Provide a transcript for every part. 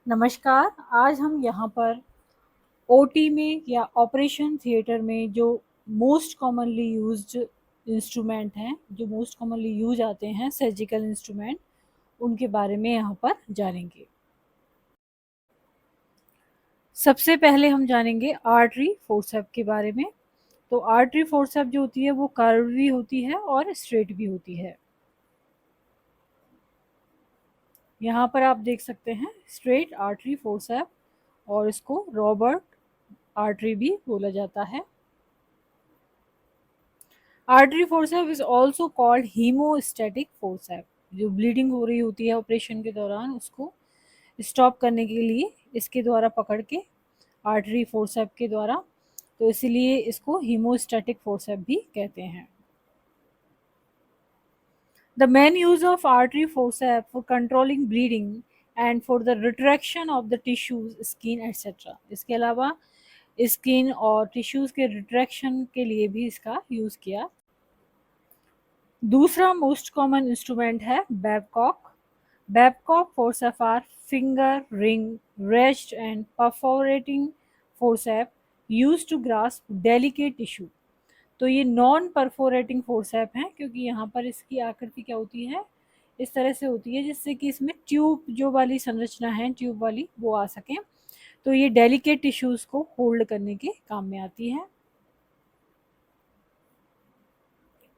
नमस्कार। आज हम यहाँ पर ओटी में या ऑपरेशन थिएटर में जो मोस्ट कॉमनली यूज्ड इंस्ट्रूमेंट हैं, जो मोस्ट कॉमनली यूज आते हैं सर्जिकल इंस्ट्रूमेंट, उनके बारे में यहाँ पर जानेंगे। सबसे पहले हम जानेंगे आर्टरी फोर्सेप के बारे में। तो आर्टरी फोर्सेप जो होती है वो कर्व भी होती है और स्ट्रेट भी होती है। यहाँ पर आप देख सकते हैं स्ट्रेट आर्टरी फोर्सेप, और इसको रॉबर्ट आर्टरी भी बोला जाता है। Artery forcep is also called hemostatic forcep. जो ब्लीडिंग हो रही होती है ऑपरेशन के दौरान, उसको स्टॉप करने के लिए इसके द्वारा पकड़ के, आर्टरी फोर्सेप के द्वारा, तो इसीलिए इसको हीमोस्टैटिक फोर्सेप भी कहते हैं। The main use of artery forceps for controlling bleeding and for the retraction of the tissues, skin etc. इसके अलावा स्किन और टिश्यूज के रिट्रैक्शन के लिए भी इसका यूज किया। दूसरा मोस्ट कॉमन इंस्ट्रूमेंट है Babcock. Babcock forcep are finger, ring, rest and perforating forcep use to grasp delicate tissue. तो ये नॉन परफोरेटिंग फोर्सेप हैं, क्योंकि यहाँ पर इसकी आकृति क्या होती है, इस तरह से होती है जिससे कि इसमें ट्यूब जो वाली संरचना है, ट्यूब वाली, वो आ सके। तो ये डेलिकेट टिश्यूज को होल्ड करने के काम में आती है।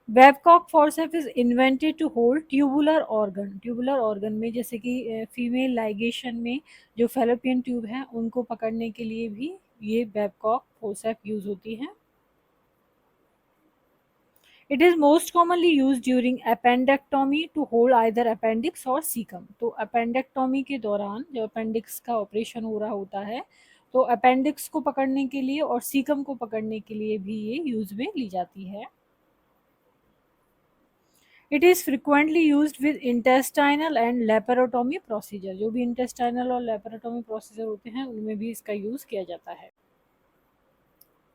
Babcock forceps is invented to hold tubular organ। Tubular organ में, जैसे कि फीमेल लाइगेशन में जो फेलोपियन ट्यूब है, उनको पकड़ने के लिए भी ये Babcock forceps यूज होती है। It is most commonly used during appendectomy to hold either appendix or cecum। तो अपेंडेक्टोमी के दौरान जब अपेंडिक्स का ऑपरेशन हो रहा होता है, तो अपेंडिक्स को पकड़ने के लिए और सीकम को पकड़ने के लिए भी ये यूज में ली जाती है। It is frequently used with intestinal and laparotomy procedure. जो भी इंटेस्टाइनल और लेपेरोटोमी प्रोसीजर होते हैं, उनमें भी इसका यूज़ किया जाता है।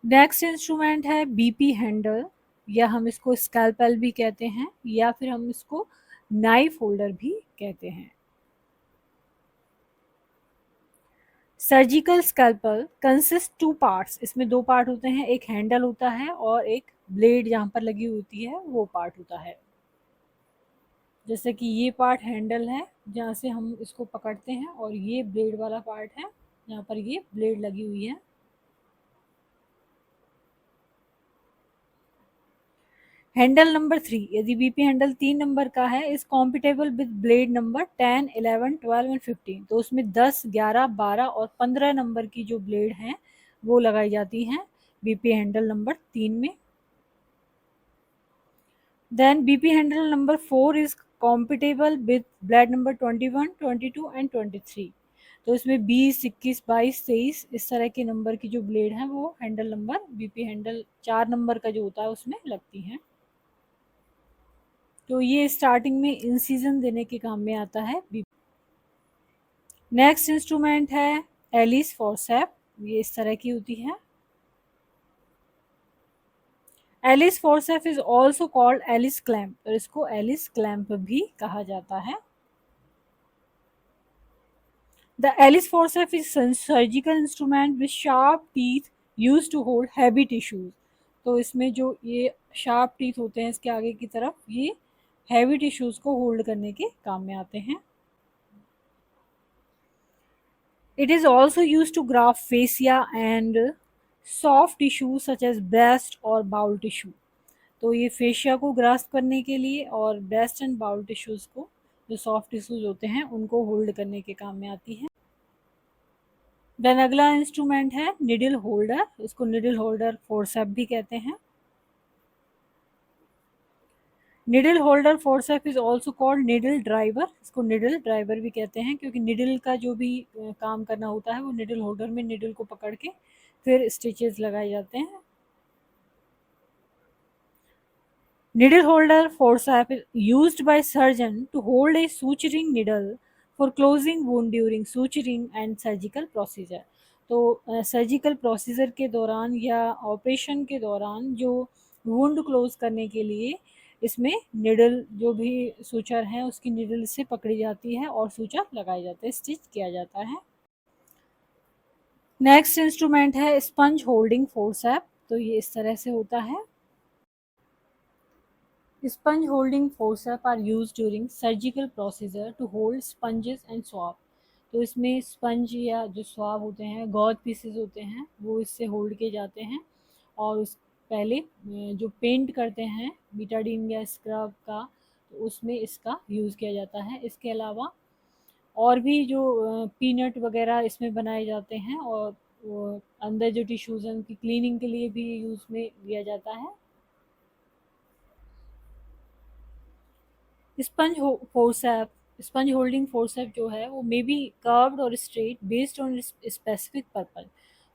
नेक्स्ट इंस्ट्रूमेंट है बीपी हैंडल, या हम इसको स्कैल्पेल भी कहते हैं, या फिर हम इसको नाइफ होल्डर भी कहते हैं। Surgical scalpel consist two parts. इसमें दो पार्ट होते हैं, एक हैंडल होता है और एक ब्लेड जहाँ पर लगी होती है वो पार्ट होता है। जैसे कि ये पार्ट हैंडल है जहाँ से हम इसको पकड़ते हैं, और ये ब्लेड वाला पार्ट है जहाँ पर ये ब्लेड लगी हुई है। हैंडल नंबर 3, यदि बीपी हैंडल 3 नंबर का है, is compatible with blade number 10, 11, 12 and 15। तो उसमें 10, 11, 12 और 15 नंबर की जो ब्लेड हैं वो लगाई जाती हैं बीपी हैंडल नंबर 3 में। Then BP handle number 4 is compatible with blade number 21, 22 and 23। तो इसमें 20, 21, 22, 23 इस तरह के नंबर की जो ब्लेड हैं वो handle number BP handle 4 number का जो होता है उसमें लगती हैं। तो ये स्टार्टिंग में इंसिजन देने के काम में आता है। नेक्स्ट इंस्ट्रूमेंट है एलिस फॉर्सेप। ये इस तरह की होती है। Allis forcep is also called Allis clamp, और इसको एलिस क्लैम्प भी कहा जाता है। The Alice forceps is a surgical instrument with sharp teeth used to hold heavy tissues। तो इसमें जो ये शार्प टीथ होते हैं इसके आगे की तरफ, ये हैवी टिश्यूज को होल्ड करने के काम में आते हैं। It is also used to graft fascia and soft tissue such as breast और बाउल टिश्यू। तो ये फेशिया को ग्रास्प करने के लिए और ब्रेस्ट एंड बाउल टिश्यूज को, जो सॉफ्ट टिश्यूज होते हैं, उनको होल्ड करने के काम में आती है। देन अगला इंस्ट्रूमेंट है निडल होल्डर। इसको निडल होल्डर फोर्सेप भी कहते हैं। Needle holder forcep is also called needle driver. इसको निडल ड्राइवर भी कहते हैं, क्योंकि निडल का जो भी काम करना होता है वो निडल होल्डर में निडल को पकड़ के फिर स्टिचेस लगाए जाते हैं। Needle holder forceps is used by surgeon to hold a suturing needle for closing wound during suturing and surgical procedure। तो सर्जिकल प्रोसीजर के दौरान या ऑपरेशन के दौरान जो वुंड क्लोज करने के लिए इसमें निडल, जो भी सूचर है उसकी निडल से पकड़ी जाती है और सूचर लगाया जाता है, स्टिच किया जाता है। नेक्स्ट इंस्ट्रूमेंट है स्पंज होल्डिंग फोर्सेप। तो ये इस तरह से होता है। Sponge holding forceps are used during surgical procedure to hold sponges and swab। तो इसमें स्पंज या जो स्वाब होते हैं, गॉज पीसेस होते हैं, वो इससे होल्ड किए जाते हैं। और उस पहले जो पेंट करते हैं बीटाडीन या स्क्रब का, तो उसमें इसका यूज़ किया जाता है। इसके अलावा और भी जो पीनट वगैरह इसमें बनाए जाते हैं, और वो अंदर जो टिश्यूज़ हैं उनकी क्लीनिंग के लिए भी यूज़ में लिया जाता है। Sponge forcep sponge holding forcep जो है वो मे बी कर्व्ड और straight based on specific purpose.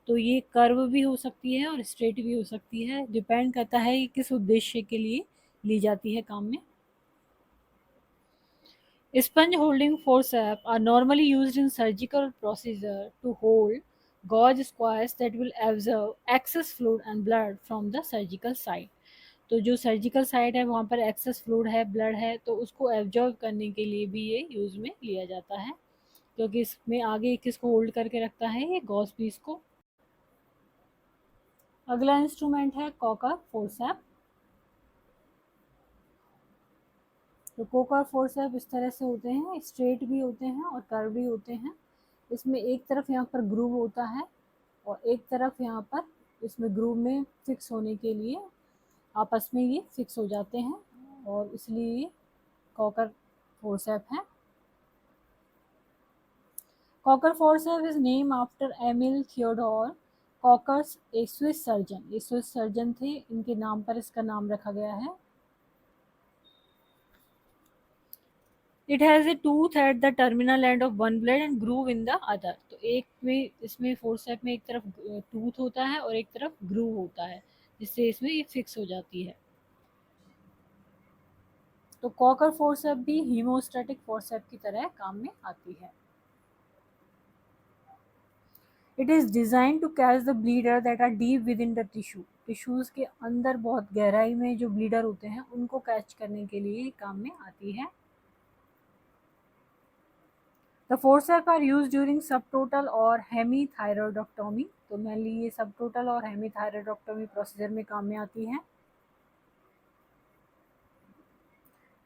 तो ये कर्व भी हो सकती है और स्ट्रेट भी हो सकती है, डिपेंड करता है कि किस उद्देश्य के लिए ली जाती है काम में। Sponge holding forceps are normally used in surgical procedure to hold gauze squares that will absorb excess fluid and blood from the surgical site। तो जो सर्जिकल साइट है वहाँ पर एक्सेस फ्लूइड है, ब्लड है, तो उसको एब्जॉर्ब करने के लिए भी ये यूज़ में लिया जाता है, क्योंकि इसमें आगे किसको होल्ड करके रखता है, ये गॉज पीस को। अगला इंस्ट्रूमेंट है कॉकर फोर्सेप। तो कोकर फोर्सेप इस तरह से होते हैं, स्ट्रेट भी होते हैं और कर्व भी होते हैं। इसमें एक तरफ यहाँ पर ग्रूव होता है और एक तरफ यहाँ पर इसमें ग्रूव में फिक्स होने के लिए आपस में ये फिक्स हो जाते हैं, और इसलिए ये कॉकर फोर्सेप है। Kocher forceps is name after Emil Theodor Kocher's, a Swiss surgeon. ये स्विस सर्जन थे, इनके नाम पर इसका नाम रखा गया है। It has a tooth at the terminal end of one blade and groove in the other. तो एक में इसमें फोर्सेप में एक तरफ टूथ होता है और एक तरफ ग्रूव होता है, जिससे इसमें ये फिक्स हो जाती है। तो कॉकर फोर्सेप भी हीमोस्टैटिक फोर्सेप की तरह काम में आती है। It is design to catch the bleeder that are deep within the tissue. Tissues के अंदर बहुत गहराई में जो ब्लीडर होते हैं उनको कैच करने के लिए काम में आती है। The forcep are use during subtotal और हेमीथायरॉयडक्टोमी। तो मेनली ये सबटोटल और हेमीथायरॉयडक्टोमी प्रोसीजर में काम में आती है।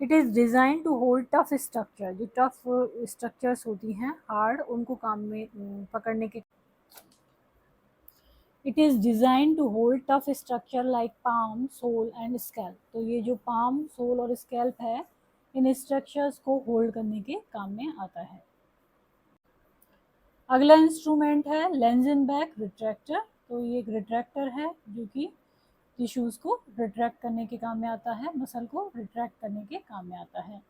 It is design to hold tough structure. जो टफ स्ट्रक्चर्स होती हैं हार्ड, उनको काम में पकड़ने के। It is design to hold tough structure like palm, sole and scalp. तो ये जो पाम, सोल और स्कैल्प है, इन स्ट्रक्चर्स को होल्ड करने के काम में आता है। अगला इंस्ट्रूमेंट है लेंज़ेनबैक रिट्रैक्टर। तो ये एक रिट्रैक्टर है जो कि टिश्यूज़ को रिट्रैक्ट करने के काम में आता है, मसल को रिट्रैक्ट करने के काम में आता है।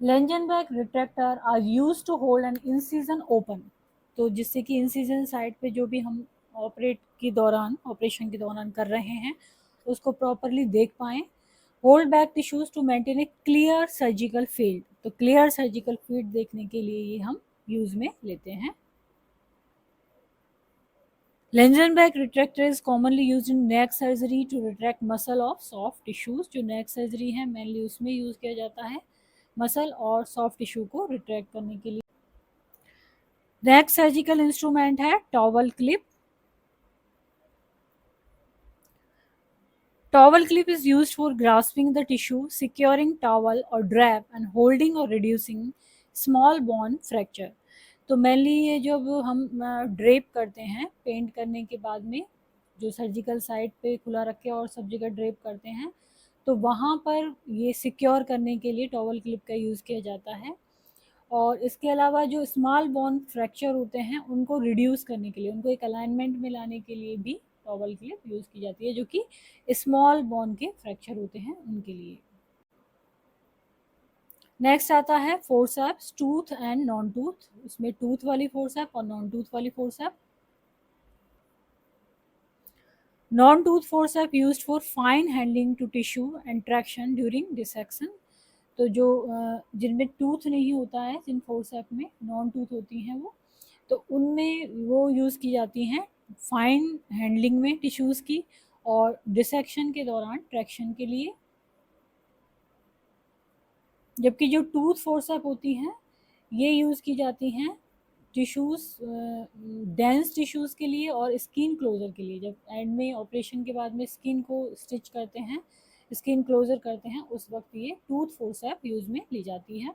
Langenbeck retractor are used to hold an incision open. तो जिससे कि इंसिजन साइट पे जो भी हम ऑपरेशन के दौरान कर रहे हैं उसको प्रॉपरली देख पाएँ। Hold back tissues to maintain a clear surgical field. तो क्लियर सर्जिकल फील्ड देखने के लिए ये हम यूज़ में लेते हैं। Lenzenbach retractor is commonly used in neck surgery to retract muscle of soft tissues। जो neck surgery है mainly उसमें यूज़ किया जाता है, मसल और सॉफ्ट टिश्यू को रिट्रैक्ट करने के लिए। नेक्स्ट सर्जिकल इंस्ट्रूमेंट है towel clip. Towel clip is used for grasping the tissue, securing towel or drap and holding or reducing small bone fracture। तो मेनली ये जब हम ड्रेप करते हैं पेंट करने के बाद में, जो सर्जिकल साइट पे खुला रख के और सब जगह ड्रेप करते हैं, तो वहाँ पर ये सिक्योर करने के लिए टॉवल क्लिप का यूज़ किया जाता है। और इसके अलावा जो स्मॉल बोन फ्रैक्चर होते हैं उनको रिड्यूस करने के लिए, उनको एक अलाइनमेंट में लाने के लिए भी टॉवल क्लिप यूज़ की जाती है, जो कि स्मॉल बोन के फ्रैक्चर होते हैं उनके लिए। नेक्स्ट आता है forceps tooth and non tooth. इसमें टूथ वाली फोर्सेप और नॉन टूथ वाली forcep. Non tooth forcep used for fine handling to tissue and traction during dissection. तो जो जिनमें टूथ नहीं होता है, जिन फोर्सेप में नॉन टूथ होती हैं वो, तो उनमें वो यूज़ की जाती हैं फाइन हैंडलिंग में टिश्यूज़ की और डिसेक्शन के दौरान ट्रैक्शन के लिए। जबकि जो टूथ फोर्सेप होती हैं ये यूज़ की जाती हैं टिश्यूज़, डेंस टिश्यूज़ के लिए और स्किन क्लोज़र के लिए। जब एंड में ऑपरेशन के बाद में स्किन को स्टिच करते हैं, स्किन क्लोज़र करते हैं, उस वक्त ये टूथ फोर्सेप यूज़ में ली जाती है।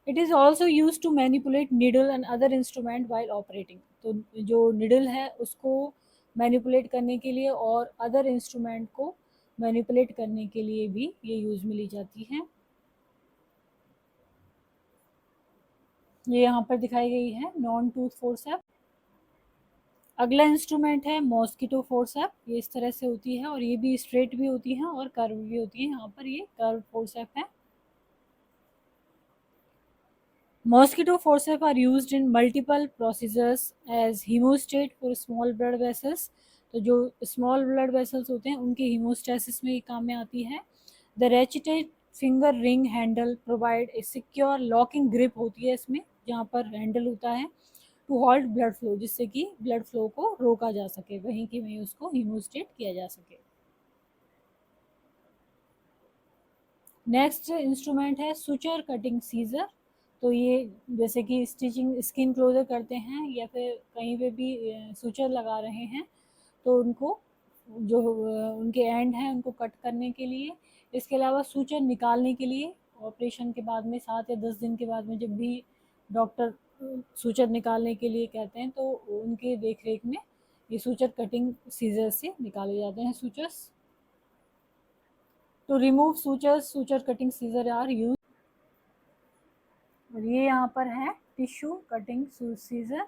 It is also use to manipulate needle and other instrument while operating. तो जो निडल है उसको मैनिपुलेट करने के लिए और अदर इंस्ट्रूमेंट को मैनिपुलेट करने के लिए भी ये यूज़ में ली जाती है। ये यहाँ पर दिखाई गई है नॉन टूथ फोर्सेप। अगला इंस्ट्रूमेंट है मॉस्किटो फोर्सेप। ये इस तरह से होती है और ये भी स्ट्रेट भी होती है और कर्व भी होती है। यहाँ पर ये कर्व फोर्सेप है। Mosquito forceps are used in multiple procedures as hemostat for small blood vessels। तो जो स्मॉल ब्लड वेसल्स होते हैं उनके हीमोस्टेसिस में ये काम में आती है। The ratcheted finger ring handle provide a secure locking grip होती है इसमें, जहाँ पर हैंडल होता है टू हॉल्ट ब्लड फ्लो, जिससे कि ब्लड फ्लो को रोका जा सके, वहीं की वहीं उसको हीमोस्टेट किया जा सके। नेक्स्ट इंस्ट्रूमेंट है सुचर कटिंग सीजर। तो ये जैसे कि स्टिचिंग स्किन क्लोजर करते हैं या फिर कहीं पे भी सुचर लगा रहे हैं, तो उनको जो उनके एंड हैं उनको कट करने के लिए, इसके अलावा सुचर निकालने के लिए ऑपरेशन के बाद में 7 या 10 दिन के बाद में जब भी डॉक्टर सुचर निकालने के लिए कहते हैं, तो उनके देख रेख में ये सुचर कटिंग सीजर से निकाले जाते हैं sutures. To remove sutures, suture cutting scissors are used। और ये यहाँ पर है टिश्यू कटिंग सीजर,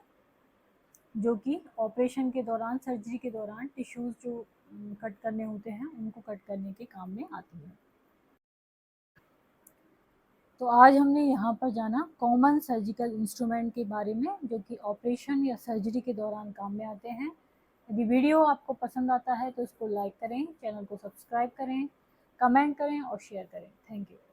जो कि ऑपरेशन के दौरान, सर्जरी के दौरान टिश्यूज जो कट करने होते हैं उनको कट करने के काम में आती है। तो आज हमने यहाँ पर जाना कॉमन सर्जिकल इंस्ट्रूमेंट के बारे में, जो कि ऑपरेशन या सर्जरी के दौरान काम में आते हैं। यदि वीडियो आपको पसंद आता है तो इसको लाइक करें, चैनल को सब्सक्राइब करें, कमेंट करें और शेयर करें। Thank you.